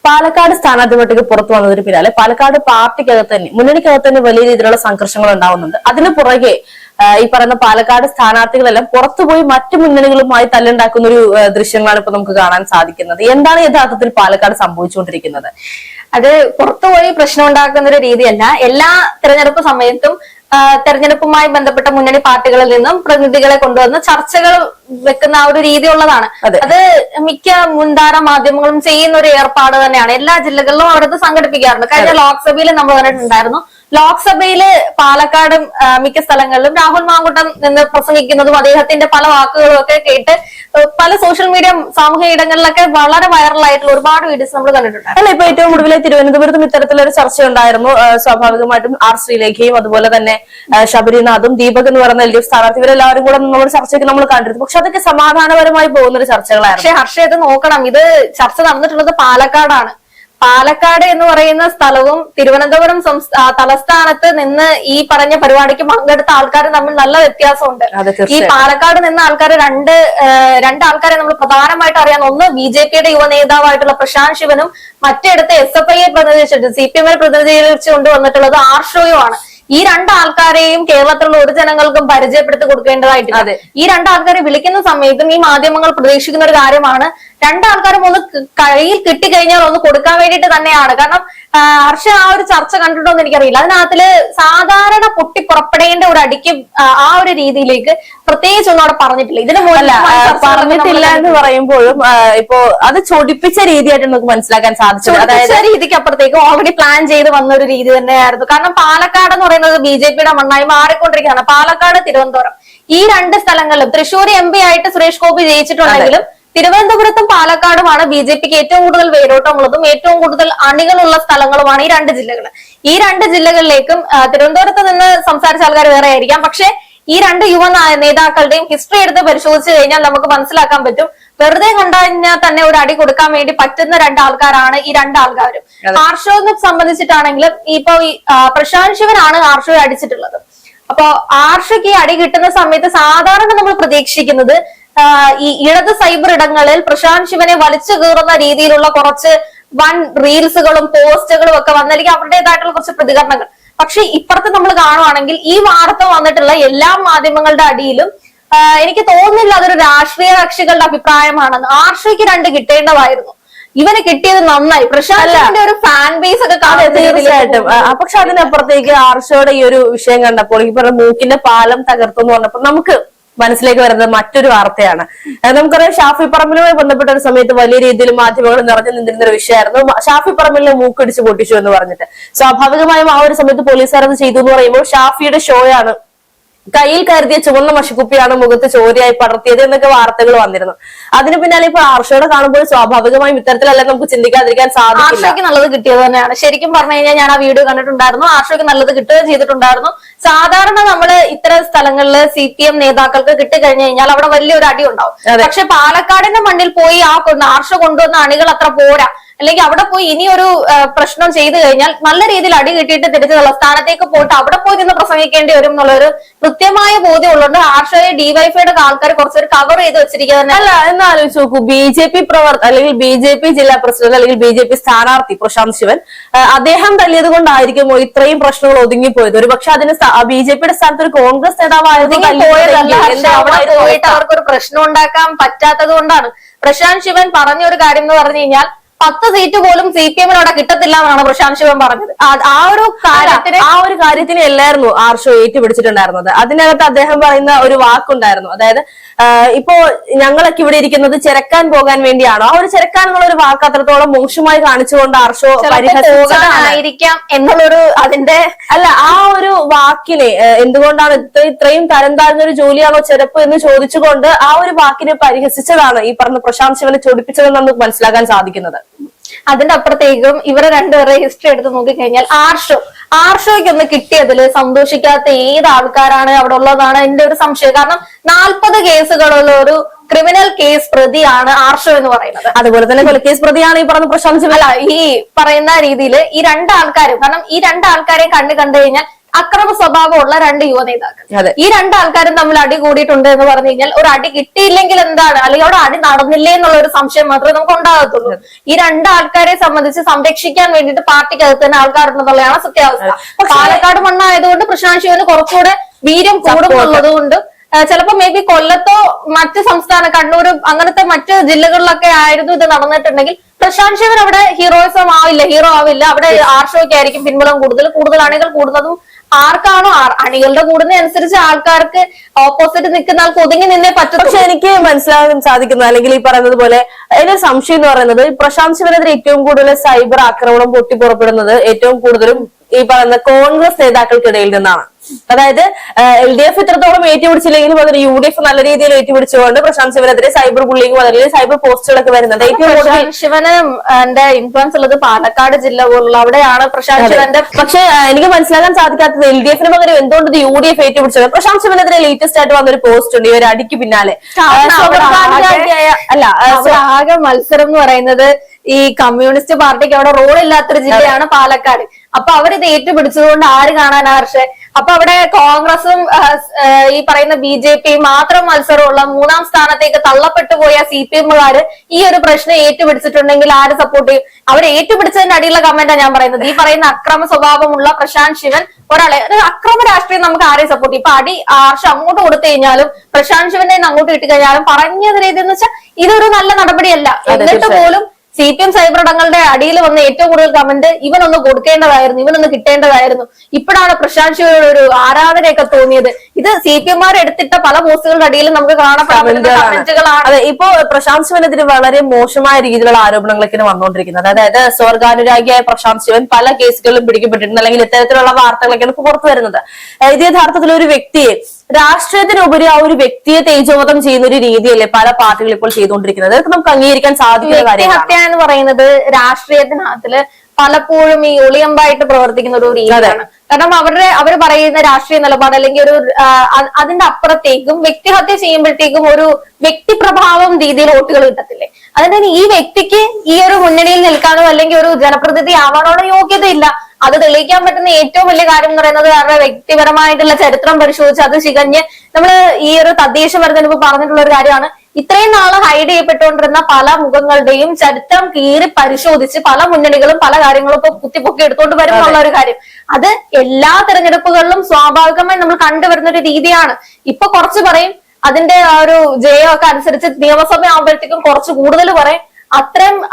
പാലക്കാട് സ്ഥാനാർത്ഥി പട്ടിക പുറത്തു വന്നതിന് പിന്നാലെ പാലക്കാട് പാർട്ടിക്കകത്ത് തന്നെ മുന്നണിക്കകത്ത് തന്നെ വലിയ രീതിയിലുള്ള സംഘർഷങ്ങൾ ഉണ്ടാവുന്നുണ്ട്. അതിന് പുറകെ ഈ പറയുന്ന പാലക്കാട് സ്ഥാനാർത്ഥികളെല്ലാം പുറത്തുപോയി മറ്റു മുന്നണികളുമായി തല്ലുണ്ടാക്കുന്ന ഒരു ദൃശ്യങ്ങളാണ് ഇപ്പൊ നമുക്ക് കാണാൻ സാധിക്കുന്നത്. എന്താണ് യഥാർത്ഥത്തിൽ പാലക്കാട് സംഭവിച്ചുകൊണ്ടിരിക്കുന്നത്? അത് പുറത്തുപോയി പ്രശ്നം ഉണ്ടാക്കുന്ന ഒരു രീതിയല്ല. എല്ലാ തെരഞ്ഞെടുപ്പ് സമയത്തും തെരഞ്ഞെടുപ്പുമായി ബന്ധപ്പെട്ട മുന്നണി പാർട്ടികളിൽ നിന്നും പ്രതിനിധികളെ കൊണ്ടുവന്ന് ചർച്ചകൾ വെക്കുന്ന ആ ഒരു രീതി ഉള്ളതാണ്. അത് മിക്ക മുൻധാര മാധ്യമങ്ങളും ചെയ്യുന്ന ഒരു ഏർപ്പാട് തന്നെയാണ്. എല്ലാ ജില്ലകളിലും അവരത് സംഘടിപ്പിക്കാറുണ്ട്. കഴിഞ്ഞ ലോക്സഭയിൽ നമ്മൾ കണ്ടിട്ടുണ്ടായിരുന്നു. ലോക്സഭയില് പാലക്കാടും മിക്ക സ്ഥലങ്ങളിലും രാഹുൽ മാങ്കൂട്ടം നിന്ന് പ്രസംഗിക്കുന്നതും അദ്ദേഹത്തിന്റെ പല വാക്കുകളും ഒക്കെ കേട്ട് പല സോഷ്യൽ മീഡിയ സാമൂഹിക ഇടങ്ങളിലൊക്കെ വളരെ വൈറലായിട്ടുള്ള ഒരുപാട് വീഡിയോസ് നമ്മൾ കണ്ടിട്ടുണ്ട്. അല്ല, ഇപ്പൊ ഏറ്റവും ഒടുവിലെ തിരുവനന്തപുരത്തും ഇത്തരത്തിലൊരു ചർച്ച ഉണ്ടായിരുന്നു. സ്വാഭാവികമായിട്ടും ആർ ശ്രീലേഖയും അതുപോലെ തന്നെ ശബരിനാഥും ദീപക് എന്ന് പറയുന്ന LDF സ്ഥാനാർത്ഥി ഇവരെല്ലാവരും കൂടെ നമ്മുടെ ചർച്ചയ്ക്ക് നമ്മൾ കണ്ടിരുന്നു. പക്ഷെ അതൊക്കെ സമാധാനപരമായി പോകുന്ന ഒരു ചർച്ചകളായിരുന്നു. പക്ഷെ ഹർഷ ഇത് നോക്കണം, ഇത് ചർച്ച നടന്നിട്ടുള്ളത് പാലക്കാടാണ്. പാലക്കാട് എന്ന് പറയുന്ന സ്ഥലവും തിരുവനന്തപുരം തലസ്ഥാനത്ത് നിന്ന് ഈ പറഞ്ഞ പരിപാടിക്ക് പങ്കെടുത്ത ആൾക്കാർ തമ്മിൽ നല്ല വ്യത്യാസമുണ്ട്. ഈ പാലക്കാട് നിന്ന ആൾക്കാർ രണ്ട് ആൾക്കാരെ നമ്മൾ പ്രധാനമായിട്ട് അറിയാം. ഒന്ന് BJPയുടെ യുവ നേതാവായിട്ടുള്ള പ്രശാന്ത് ശിവനും മറ്റിടത്ത് SFIയെ പ്രതിനിധീകരിച്ചിട്ട് CPMനെ പ്രതിനിധീകരിച്ചു കൊണ്ടുവന്നിട്ടുള്ളത് ആർഷോയുമാണ്. ഈ രണ്ടാൾക്കാരെയും കേരളത്തിലുള്ള ഒരു ജനങ്ങൾക്കും പരിചയപ്പെടുത്തി കൊടുക്കേണ്ടതായിട്ടുണ്ട്. ഈ രണ്ടാൾക്കാരെ വിളിക്കുന്ന സമയത്തും ഈ മാധ്യമങ്ങൾ പ്രതീക്ഷിക്കുന്ന ഒരു കാര്യമാണ്, രണ്ടാൾക്കാരും ഒന്ന് കയ്യിൽ കിട്ടിക്കഴിഞ്ഞാൽ ഒന്ന് കൊടുക്കാൻ വേണ്ടിയിട്ട് തന്നെയാണ്. കാരണം ഹർഷ ആ ഒരു ചർച്ച കണ്ടിട്ടോ എന്ന് എനിക്കറിയില്ല. അതിനകത്തില് സാധാരണ പൊട്ടി പുറപ്പെടേണ്ട ഒരു അടിക്ക് ആ ഒരു രീതിയിലേക്ക് പ്രത്യേകിച്ച് ഒന്നും അവിടെ പറഞ്ഞിട്ടില്ല. ഇതിന് പറഞ്ഞിട്ടില്ല എന്ന് പറയുമ്പോഴും ഇപ്പോ അത് ചൊടിപ്പിച്ച രീതിയായിട്ട് നമുക്ക് മനസ്സിലാക്കാൻ സാധിച്ചു. അതായത് രീതിക്ക് അപ്പുറത്തേക്ക് ഓൾറെഡി പ്ലാൻ ചെയ്ത് വന്ന ഒരു രീതി തന്നെയായിരുന്നു. കാരണം പാലക്കാട് എന്ന് പറയുന്നത് BJPയുടെ മണ്ണായി മാറിക്കൊണ്ടിരിക്കുകയാണ്. പാലക്കാട്, തിരുവനന്തപുരം ഈ രണ്ട് സ്ഥലങ്ങളിലും തൃശ്ശൂർ MP ആയിട്ട് സുരേഷ് ഗോപി ജയിച്ചിട്ടുണ്ടെങ്കിലും തിരുവനന്തപുരത്തും പാലക്കാടുമാണ് BJPക്ക് ഏറ്റവും കൂടുതൽ വേരോട്ടമുള്ളതും ഏറ്റവും കൂടുതൽ അണികളുള്ള സ്ഥലങ്ങളുമാണ് ഈ രണ്ട് ജില്ലകൾ. ഈ രണ്ട് ജില്ലകളിലേക്കും തിരുവനന്തപുരത്ത് നിന്ന് സംസാരിച്ച ആൾക്കാർ വേറെ ആയിരിക്കാം. പക്ഷെ ഈ രണ്ട് യുവ നേതാക്കളുടെയും ഹിസ്റ്ററി എടുത്ത് പരിശോധിച്ചു കഴിഞ്ഞാൽ നമുക്ക് മനസ്സിലാക്കാൻ പറ്റും, വെറുതെ കണ്ടുകഴിഞ്ഞാൽ തന്നെ ഒരു അടി കൊടുക്കാൻ വേണ്ടി പറ്റുന്ന രണ്ടാൾക്കാരാണ് ഈ രണ്ടാൾക്കാരും. ആർഷോനെ സംബന്ധിച്ചിട്ടാണെങ്കിലും ഇപ്പൊ ഈ പ്രശാന്ത് ശിവനാണ് ആർഷോയെ അടിച്ചിട്ടുള്ളത്. അപ്പൊ ആർഷയ്ക്ക് ഈ അടി കിട്ടുന്ന സമയത്ത് സാധാരണ നമ്മൾ പ്രതീക്ഷിക്കുന്നത് ഈ ഇടത് സൈബർ ഇടങ്ങളിൽ പ്രശാന്ത് ശിവനെ വലിച്ചു കീറുന്ന രീതിയിലുള്ള കുറച്ച് വൺ റീൽസുകളും പോസ്റ്റുകളും ഒക്കെ വന്നിരിക്കും, അവരുടേതായിട്ടുള്ള കുറച്ച് പ്രതികരണങ്ങൾ. പക്ഷെ ഇപ്പുറത്ത് നമ്മൾ കാണുവാണെങ്കിൽ ഈ വാർത്ത വന്നിട്ടുള്ള എല്ലാ മാധ്യമങ്ങളുടെ അടിയിലും എനിക്ക് തോന്നുന്നില്ല അതൊരു രാഷ്ട്രീയ കക്ഷികളുടെ അഭിപ്രായമാണെന്ന്. ആർഷയ്ക്ക് രണ്ട് കിട്ടേണ്ടതായിരുന്നു, ഇവന് കിട്ടിയത് നന്നായി. പ്രശാന്തിന്റെ ഒരു ഫാൻ ബേസ് ഒക്കെ തീർച്ചയായിട്ടും. പക്ഷെ അതിനപ്പുറത്തേക്ക് ആർഷയുടെ ഈ ഒരു വിഷയം കണ്ടപ്പോൾ ഈ പറഞ്ഞ മൂക്കിന്റെ പാലം തകർത്തു എന്ന് പറഞ്ഞപ്പോൾ നമുക്ക് മനസ്സിലേക്ക് വരുന്നത് മറ്റൊരു വാർത്തയാണ്. നമുക്കറിയാം, ഷാഫി പറമ്പിലുമായി ബന്ധപ്പെട്ട ഒരു സമയത്ത് വലിയ രീതിയിൽ മാധ്യമങ്ങൾ നിറഞ്ഞു നിന്നിരുന്ന ഒരു വിഷയമായിരുന്നു. ഷാഫി പറമ്പിലിനെ മൂക്കിടിച്ച് പൊട്ടിച്ചു എന്ന് പറഞ്ഞിട്ട് സ്വാഭാവികമായും ആ ഒരു സമയത്ത് പോലീസുകാർ അത് ചെയ്തു എന്ന് പറയുമ്പോൾ ഷാഫിയുടെ ഷോയാണ്, കയ്യിൽ കരുതിയ ചുവന്ന മഷിക്കുപ്പിയാണ് മുഖത്ത് ചോരയായി പടർത്തിയത് എന്നൊക്കെ വാർത്തകൾ വന്നിരുന്നു. അതിന് പിന്നാലെ ഇപ്പൊ ആർഷയോടെ കാണുമ്പോൾ സ്വാഭാവികമായും ഇത്തരത്തിലല്ല നമുക്ക് ചിന്തിക്കാതിരിക്കാൻ സാധിക്കില്ല. ആർഷയ്ക്ക് നല്ലത് കിട്ടിയത് തന്നെയാണ്. ശരിക്കും പറഞ്ഞു കഴിഞ്ഞാൽ ഞാൻ ആ വീഡിയോ കണ്ടിട്ടുണ്ടായിരുന്നു. ആർഷയ്ക്ക് നല്ലത് കിട്ടുകയും ചെയ്തിട്ടുണ്ടായിരുന്നു. സാധാരണ നമ്മള് ഇത്തരം സ്ഥലങ്ങളിൽ CPM നേതാക്കൾക്ക് കിട്ടിക്കഴിഞ്ഞു കഴിഞ്ഞാൽ അവിടെ വലിയൊരു അടി ഉണ്ടാവും. പക്ഷെ പാലക്കാടിന്റെ മണ്ണിൽ പോയി ആർഷ കൊണ്ടുവന്ന അണികൾ അത്ര പോരാ. അല്ലെങ്കിൽ അവിടെ പോയി ഇനി ഒരു പ്രശ്നം ചെയ്തു കഴിഞ്ഞാൽ നല്ല രീതിയിൽ അടി കിട്ടിയിട്ട് തിരിച്ച് തലസ്ഥാനത്തേക്ക് പോയിട്ട് അവിടെ പോയി നിന്ന് പ്രസംഗിക്കേണ്ടി വരും എന്നുള്ളൊരു കൃത്യമായ ബോധ്യം ഉള്ളത് ആർഷയെ DYFIയുടെ ആൾക്കാർ കുറച്ചൊരു കവർ ചെയ്ത് വെച്ചിരിക്കുക തന്നെ. അല്ല, എന്ന് ആലോചിച്ച് നോക്കൂ, BJP അല്ലെങ്കിൽ BJP ജില്ലാ പ്രസിഡന്റ് അല്ലെങ്കിൽ BJP സ്ഥാനാർത്ഥി പ്രശാന്ത് ശിവൻ അദ്ദേഹം തല്ലിയത് കൊണ്ടായിരിക്കുമോ ഇത്രയും പ്രശ്നങ്ങൾ ഒതുങ്ങിപ്പോയത്? ഒരു പക്ഷെ അതിന് BJPയുടെ സ്ഥാനത്ത് ഒരു കോൺഗ്രസ് നേതാവായിരുന്നു പോയിട്ട് അവർക്കൊരു പ്രശ്നം ഉണ്ടാക്കാൻ പറ്റാത്തത് കൊണ്ടാണ്. പ്രശാന്ത് ശിവൻ പറഞ്ഞൊരു കാര്യം എന്ന് പറഞ്ഞു കഴിഞ്ഞാൽ 10 സീറ്റ് പോലും CPMനോടെ കിട്ടത്തില്ല എന്നാണ് പ്രശാന്ത് ശിവൻ പറഞ്ഞത്. ആ ഒരു കാര്യത്തിന് എല്ലായിരുന്നു ആർഷോ ഏറ്റുപിടിച്ചിട്ടുണ്ടായിരുന്നത്. അതിനകത്ത് അദ്ദേഹം പറയുന്ന ഒരു വാക്കുണ്ടായിരുന്നു, അതായത് ഇപ്പോ ഞങ്ങളൊക്കെ ഇവിടെ ഇരിക്കുന്നത് ചെരക്കാൻ പോകാൻ വേണ്ടിയാണോ? ആ ഒരു ചെരക്കാൻ എന്നുള്ള ഒരു വാക്ക് അത്രത്തോളം മോശമായി കാണിച്ചുകൊണ്ട് ആർഷോ പരിഹസിച്ചായിരിക്കാം എന്നുള്ളൊരു അതിന്റെ അല്ല, ആ ഒരു വാക്കിനെ എന്തുകൊണ്ടാണ് ഇത്രയും തരം താഴ്ന്നൊരു ജോലിയാണോ ചെറുപ്പ് എന്ന് ചോദിച്ചുകൊണ്ട് ആ ഒരു വാക്കിനെ പരിഹസിച്ചതാണ് ഈ പറഞ്ഞ പ്രശാന്ത് ശിവനെ ചൊടിപ്പിച്ചതെന്ന് നമുക്ക് മനസ്സിലാക്കാൻ സാധിക്കുന്നത്. അതിന്റെ അപ്പുറത്തേക്കും ഇവരെ രണ്ടുപേരെ ഹിസ്റ്ററി എടുത്ത് നോക്കിക്കഴിഞ്ഞാൽ ആർഷോയ്ക്ക് ഒന്ന് കിട്ടിയതിൽ സന്തോഷിക്കാത്ത ഏത് ആൾക്കാരാണ് അവിടെ ഉള്ളതാണ് എന്റെ ഒരു സംശയം. കാരണം 40 കേസുകളുള്ള ഒരു ക്രിമിനൽ കേസ് പ്രതിയാണ് ആർഷോ എന്ന് പറയുന്നത്. അതുപോലെ തന്നെ കൊലക്കേസ് പ്രതിയാണ് ഈ പറഞ്ഞ പ്രശാന്ത് ശിവൻ. ഈ പറയുന്ന രീതിയിൽ ഈ രണ്ടാൾക്കാരും, കാരണം ഈ രണ്ടാൾക്കാരെ കണ്ടു കഴിഞ്ഞാൽ അക്രമ സ്വഭാവമുള്ള രണ്ട് യുവ നേതാക്കൾ. ഈ രണ്ട് ആൾക്കാരും തമ്മിൽ അടി കൂടിയിട്ടുണ്ട് എന്ന് പറഞ്ഞു കഴിഞ്ഞാൽ ഒരു അടി കിട്ടിയില്ലെങ്കിൽ എന്താണ്, അല്ലെങ്കിൽ അവിടെ അടി നടന്നില്ലേ എന്നുള്ള ഒരു സംശയം മാത്രമേ നമുക്ക് ഉണ്ടാകത്തുള്ളൂ. ഈ രണ്ട് ആൾക്കാരെ സംബന്ധിച്ച് സംരക്ഷിക്കാൻ വേണ്ടിയിട്ട് പാർട്ടിക്കകത്ത് തന്നെ ആൾക്കാരുണ്ടെന്നുള്ളതാണ് സത്യാവസ്ഥ. പാലക്കാട് മണ്ണായതുകൊണ്ട് പ്രശാന്ത് ശിവന് കുറച്ചുകൂടെ വീര്യം കൂടുന്നുള്ളത് കൊണ്ട് ചിലപ്പോ മേ ബി കൊല്ലത്തോ മറ്റ് സംസ്ഥാന കണ്ണൂർ അങ്ങനത്തെ മറ്റ് ജില്ലകളിലൊക്കെ ആയിരുന്നു ഇത് നടന്നിട്ടുണ്ടെങ്കിൽ പ്രശാന്ത് ശിവൻ അവിടെ ഹീറോ ആവില്ല. അവിടെ ആർഷോയ്ക്ക് ആയിരിക്കും പിൻബലം കൂടുതൽ അണികൾ കൂടുന്നതും ആർക്കാണോ അണികളുടെ കൂടുന്ന അനുസരിച്ച് ആൾക്കാർക്ക് ഓപ്പോസിറ്റ് നിൽക്കുന്ന ആൾക്ക് ഒതുങ്ങി നിന്നേ പറ്റും. പക്ഷെ എനിക്ക് മനസ്സിലാക്കാൻ സാധിക്കുന്നത്, അല്ലെങ്കിൽ ഈ പറയുന്നത് പോലെ അതിന്റെ സംശയം എന്ന് പറയുന്നത്, പ്രശാന്ത് ശിവനെതിരെ ഏറ്റവും കൂടുതൽ സൈബർ ആക്രമണം പൊട്ടിപ്പുറപ്പെടുന്നത് ഏറ്റവും കൂടുതലും ഈ പറയുന്ന കോൺഗ്രസ് നേതാക്കൾക്കിടയിൽ നിന്നാണ്. അതായത് LDF ഇത്രത്തോളം ഏറ്റുപിടിച്ചില്ലെങ്കിലും അതിന് UDF നല്ല രീതിയിൽ ഏറ്റുപിടിച്ചുകൊണ്ട് പ്രശാന്ത് ശിവനെതിരെ സൈബർ ബുള്ളിങ്ങും അല്ലെങ്കിൽ സൈബർ പോസ്റ്റുകളൊക്കെ വരുന്നത്. ഏറ്റവും കൂടുതൽ ശിവന് ഇൻഫ്ലുവൻസ് ഉള്ളത് പാലക്കാട് ജില്ല പോലുള്ള അവിടെയാണ് പ്രശാന്ത് ശിവന്റെ. പക്ഷെ എനിക്ക് മനസ്സിലാക്കാൻ സാധിക്കാത്തത് LDFന് പകരം എന്തുകൊണ്ട് UDF ഏറ്റുപിടിച്ചത്. പ്രശാന്ത് ശിവനെതിരെ ലേറ്റസ്റ്റ് ആയിട്ട് വന്നൊരു പോസ്റ്റ് ഉണ്ട് ഈ ഒരു അടിക്ക് പിന്നാലെ. ആകെ മത്സരം എന്ന് പറയുന്നത് ഈ കമ്മ്യൂണിസ്റ്റ് പാർട്ടിക്ക് അവിടെ റോൾ ഇല്ലാത്തൊരു ജില്ലയാണ് പാലക്കാട്. അപ്പൊ അവരിത് ഏറ്റുപിടിച്ചതുകൊണ്ട് ആര് കാണാനാ? പക്ഷെ അപ്പൊ അവിടെ കോൺഗ്രസും ഈ പറയുന്ന BJP മാത്രം മത്സരമുള്ള മൂന്നാം സ്ഥാനത്തേക്ക് തള്ളപ്പെട്ടു പോയ CPM-കാര് ഈ ഒരു പ്രശ്നം ഏറ്റുപിടിച്ചിട്ടുണ്ടെങ്കിൽ ആര് സപ്പോർട്ട് ചെയ്യും? അവർ ഏറ്റുപിടിച്ചതിന്റെ അടിയുള്ള കമന്റാണ് ഞാൻ പറയുന്നത്. ഈ പറയുന്ന അക്രമ സ്വഭാവമുള്ള പ്രശാന്ത് ശിവൻ ഒരാളെ അക്രമ രാഷ്ട്രീയം നമുക്ക് ആരെയും സപ്പോർട്ട് ചെയ്യും? ഇപ്പൊ അടി ആർഷ അങ്ങോട്ട് കൊടുത്തു കഴിഞ്ഞാലും പ്രശാന്ത് ശിവന്റെ അങ്ങോട്ട് ഇട്ട് കഴിഞ്ഞാലും പറഞ്ഞ രീതി എന്ന് വെച്ചാൽ ഇതൊരു നല്ല നടപടിയല്ല. എന്നിട്ട് പോലും CPM സൈബർ ഇടങ്ങളുടെ അടിയിൽ വന്ന ഏറ്റവും കൂടുതൽ കമന്റ് ഇവനൊന്ന് കൊടുക്കേണ്ടതായിരുന്നു, ഇവനൊന്ന് കിട്ടേണ്ടതായിരുന്നു. ഇപ്പോഴാണ് പ്രശാന്ത് ശിവയുടെ ഒരു ആരാധനയൊക്കെ തോന്നിയത്. ഇത് CPM-മാർ എടുത്തിട്ട പല പോസ്റ്റുകളുടെ അടിയിൽ നമുക്ക് കാണപ്പെടുന്ന കമന്റുകളാണ്. അതെ, ഇപ്പോ പ്രശാന്ത് ശിവനെതിരെ വളരെ മോശമായ രീതിയിലുള്ള ആരോപണങ്ങളൊക്കെയാണ് വന്നുകൊണ്ടിരിക്കുന്നത്. അതായത് സ്വർഗാനുരാഗിയായ പ്രശാന്ത് ശിവൻ പല കേസുകളിലും പിടിക്കപ്പെട്ടിട്ടുണ്ട്, അല്ലെങ്കിൽ ഇത്തരത്തിലുള്ള വാർത്തകളൊക്കെയാണ് ഇപ്പൊ പുറത്തു വരുന്നത്. ഇത് യഥാർത്ഥത്തിൽ ഒരു വ്യക്തിയെ, രാഷ്ട്രീയത്തിനുപരി ആ ഒരു വ്യക്തിയെ തേജോവധം ചെയ്യുന്ന ഒരു രീതിയല്ലേ പല പാർട്ടികൾ ഇപ്പോൾ ചെയ്തുകൊണ്ടിരിക്കുന്നത്. അതൊക്കെ നമുക്ക് അംഗീകരിക്കാൻ സാധിക്കുന്ന കാര്യമാണ്. എന്ന് പറയുന്നത് രാഷ്ട്രീയത്തിനകത്തില് പലപ്പോഴും ഈ ഒളിയമ്പായിട്ട് പ്രവർത്തിക്കുന്ന ഒരു രീതിയാണ്. കാരണം അവർ പറയുന്ന രാഷ്ട്രീയ നിലപാട് അല്ലെങ്കിൽ ഒരു അതിന്റെ അപ്പുറത്തേക്കും വ്യക്തിഹത്യ ചെയ്യുമ്പോഴത്തേക്കും ഒരു വ്യക്തിപ്രഭാവം രീതിയിൽ വോട്ടുകൾ കിട്ടത്തില്ലേ? അതിന് ഈ വ്യക്തിക്ക് ഈ ഒരു മുന്നണിയിൽ നിൽക്കാനോ അല്ലെങ്കിൽ ഒരു ജനപ്രതിനിധി ആവാനോ യോഗ്യതയില്ല. അത് തെളിയിക്കാൻ പറ്റുന്ന ഏറ്റവും വലിയ കാര്യം എന്ന് പറയുന്നത് അവരുടെ വ്യക്തിപരമായിട്ടുള്ള ചരിത്രം പരിശോധിച്ച് അത് ചികഞ്ഞ് നമ്മള് ഈ ഒരു തദ്ദേശ തെരഞ്ഞെടുപ്പ് പറഞ്ഞിട്ടുള്ള ഒരു കാര്യമാണ്. ഇത്രയും നാള് ഹൈഡ് ചെയ്യപ്പെട്ടുകൊണ്ടിരുന്ന പല മുഖങ്ങളുടെയും ചരിത്രം കീറി പരിശോധിച്ച് പല മുന്നണികളും പല കാര്യങ്ങളും ഇപ്പൊ കുത്തിപ്പൊക്കി എടുത്തുകൊണ്ട് വരും എന്നുള്ള ഒരു കാര്യം. അത് എല്ലാ തെരഞ്ഞെടുപ്പുകളിലും സ്വാഭാവികമായി നമ്മൾ കണ്ടുവരുന്ന ഒരു രീതിയാണ്. ഇപ്പൊ കുറച്ച് പറയും അതിന്റെ ആ ഒരു ജയമൊക്കെ അനുസരിച്ച് നിയമസഭ ആകുമ്പോഴത്തേക്കും കുറച്ച് കൂടുതൽ പറയും.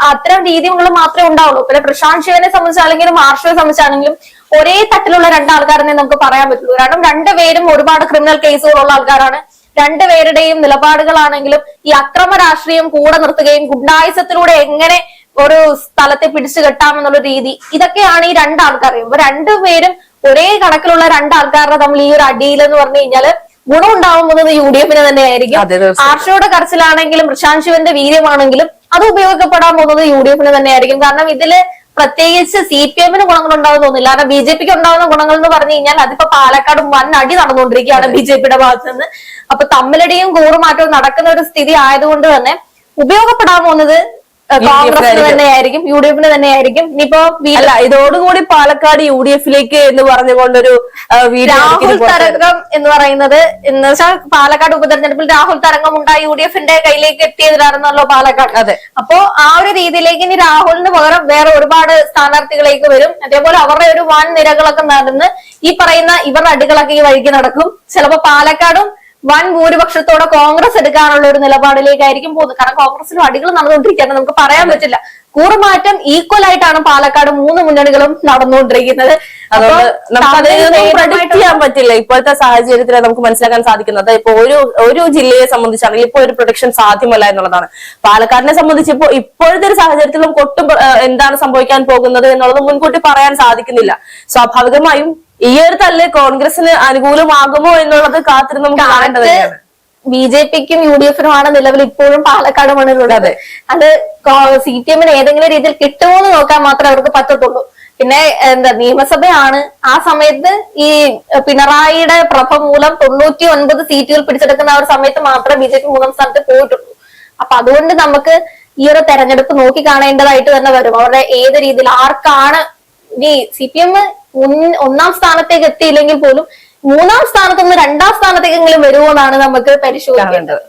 അത്തരം രീതികൾ മാത്രമേ ഉണ്ടാവുള്ളൂ. പിന്നെ പ്രശാന്ത് ശിവനെ സംബന്ധിച്ചാണെങ്കിലും ആർഷയെ സംബന്ധിച്ചാണെങ്കിലും ഒരേ തട്ടിലുള്ള രണ്ടാൾക്കാരെന്നെ നമുക്ക് പറയാൻ പറ്റുള്ളൂ. കാരണം രണ്ടുപേരും ഒരുപാട് ക്രിമിനൽ കേസുകളുള്ള ആൾക്കാരാണ്. രണ്ടുപേരുടെയും നിലപാടുകളാണെങ്കിലും ഈ അക്രമ രാഷ്ട്രീയം കൂടെ നിർത്തുകയും ഗുണ്ടായുസത്തിലൂടെ എങ്ങനെ ഒരു സ്ഥലത്തെ പിടിച്ചു കെട്ടാമെന്നുള്ള രീതി, ഇതൊക്കെയാണ് ഈ രണ്ടാൾക്കാരെയും. ഇപ്പൊ രണ്ടുപേരും ഒരേ കണക്കിലുള്ള രണ്ടാൾക്കാരുടെ തമ്മിൽ ഈ ഒരു അടിയിൽ എന്ന് പറഞ്ഞു കഴിഞ്ഞാല് ഗുണം ഉണ്ടാവാൻ പോകുന്നത് UDF-ന് തന്നെയായിരിക്കും. ആർഷയുടെ കരച്ചിലാണെങ്കിലും പ്രശാന്ത് ശിവന്റെ വീര്യമാണെങ്കിലും അത് ഉപയോഗപ്പെടാൻ പോകുന്നത് UDF-ന് തന്നെയായിരിക്കും. കാരണം ഇതില് പ്രത്യേകിച്ച് CPM-ന് ഗുണങ്ങൾ ഉണ്ടാവും തോന്നില്ല. കാരണം BJP-ക്ക് ഉണ്ടാവുന്ന ഗുണങ്ങൾ എന്ന് പറഞ്ഞു കഴിഞ്ഞാൽ അതിപ്പോ പാലക്കാട് വൻ അടി നടന്നുകൊണ്ടിരിക്കുകയാണ് BJP-യുടെ ഭാഗത്ത് നിന്ന്. അപ്പൊ തമ്മിലടിയും കൂറുമാറ്റവും നടക്കുന്ന ഒരു സ്ഥിതി ആയതുകൊണ്ട് തന്നെ ഉപയോഗപ്പെടാൻ പോകുന്നത് കോൺഗ്രസിന് തന്നെയായിരിക്കും, UDF-ന് തന്നെയായിരിക്കും. ഇനിയിപ്പോ ഇതോടുകൂടി പാലക്കാട് UDF-ലേക്ക് എന്ന് പറഞ്ഞുകൊണ്ടൊരു രാഹുൽ തരംഗം എന്ന് പറയുന്നത് എന്ന് വെച്ചാൽ പാലക്കാട് ഉപതെരഞ്ഞെടുപ്പിൽ രാഹുൽ തരംഗം ഉണ്ടായി UDF-ന്റെ കയ്യിലേക്ക് എത്തിയതിലായിരുന്നല്ലോ പാലക്കാട്. അതെ, അപ്പോ ആ ഒരു രീതിയിലേക്ക് ഇനി രാഹുലിന് പകരം വേറെ ഒരുപാട് സ്ഥാനാർത്ഥികളേക്ക് വരും. അതേപോലെ അവരുടെ ഒരു വൻ നിരകളൊക്കെ നടന്ന് ഈ പറയുന്ന ഇവരുടെ അടികളൊക്കെ ഈ വഴിക്ക് നടക്കും. ചിലപ്പോ പാലക്കാടും വൻ ഭൂരിപക്ഷത്തോടെ കോൺഗ്രസ് എടുക്കാനുള്ള ഒരു നിലപാടിലേക്കായിരിക്കും പോകുന്നത്. കാരണം കോൺഗ്രസിലും അടികൾ നടന്നുകൊണ്ടിരിക്കുകയാണ്, നമുക്ക് പറയാൻ പറ്റില്ല. കൂറുമാറ്റം ഈക്വൽ ആയിട്ടാണ് പാലക്കാട് മൂന്ന് മുന്നണികളും നടന്നുകൊണ്ടിരിക്കുന്നത്. അതുകൊണ്ട് നമുക്ക് പ്രഡിക്ട് ചെയ്യാൻ പറ്റില്ല ഇപ്പോഴത്തെ സാഹചര്യത്തിൽ. നമുക്ക് മനസ്സിലാക്കാൻ സാധിക്കുന്നത് ഇപ്പൊ ഒരു ജില്ലയെ സംബന്ധിച്ചാണെങ്കിൽ ഇപ്പൊ ഒരു പ്രൊഡിക്ഷൻ സാധ്യമല്ല എന്നുള്ളതാണ്. പാലക്കാടിനെ സംബന്ധിച്ച് ഇപ്പോഴത്തെ ഒരു സാഹചര്യത്തിലും ഒട്ടും എന്താണ് സംഭവിക്കാൻ പോകുന്നത് എന്നുള്ളത് മുൻകൂട്ടി പറയാൻ സാധിക്കുന്നില്ല. സ്വാഭാവികമായും ഈ ഒരു തല്ല് കോൺഗ്രസിന് അനുകൂലമാകുമോ എന്നുള്ളത് കാത്തിരുന്ന് നമുക്ക് കാണേണ്ടതാണ്. BJP-ക്കും UDF-നുമാണ് നിലവിൽ ഇപ്പോഴും പാലക്കാട് മണ്ണിലുള്ളത്. അത് CPM-ന് ഏതെങ്കിലും രീതിയിൽ കിട്ടുമോ എന്ന് നോക്കാൻ മാത്രമേ അവർക്ക് പറ്റത്തുള്ളൂ. പിന്നെ നിയമസഭയാണ്. ആ സമയത്ത് ഈ പിണറായിയുടെ പ്രഭ മൂലം 99 സീറ്റുകൾ പിടിച്ചെടുക്കുന്ന ആ ഒരു സമയത്ത് മാത്രമേ BJP മൂന്നാം സ്ഥാനത്ത് പോയിട്ടുള്ളൂ. അപ്പൊ അതുകൊണ്ട് നമുക്ക് ഈ ഒരു തെരഞ്ഞെടുപ്പ് നോക്കി കാണേണ്ടതായിട്ട് തന്നെ വരും. അവരുടെ ഏത് രീതിയിൽ ആർക്കാണ് ഇനി CPM ഒന്നാം സ്ഥാനത്തേക്ക് എത്തിയില്ലെങ്കിൽ പോലും മൂന്നാം സ്ഥാനത്ത് നിന്ന് രണ്ടാം സ്ഥാനത്തേക്കെങ്കിലും വരുമോ എന്നാണ് നമുക്ക് പരിശോധിക്കേണ്ടത്.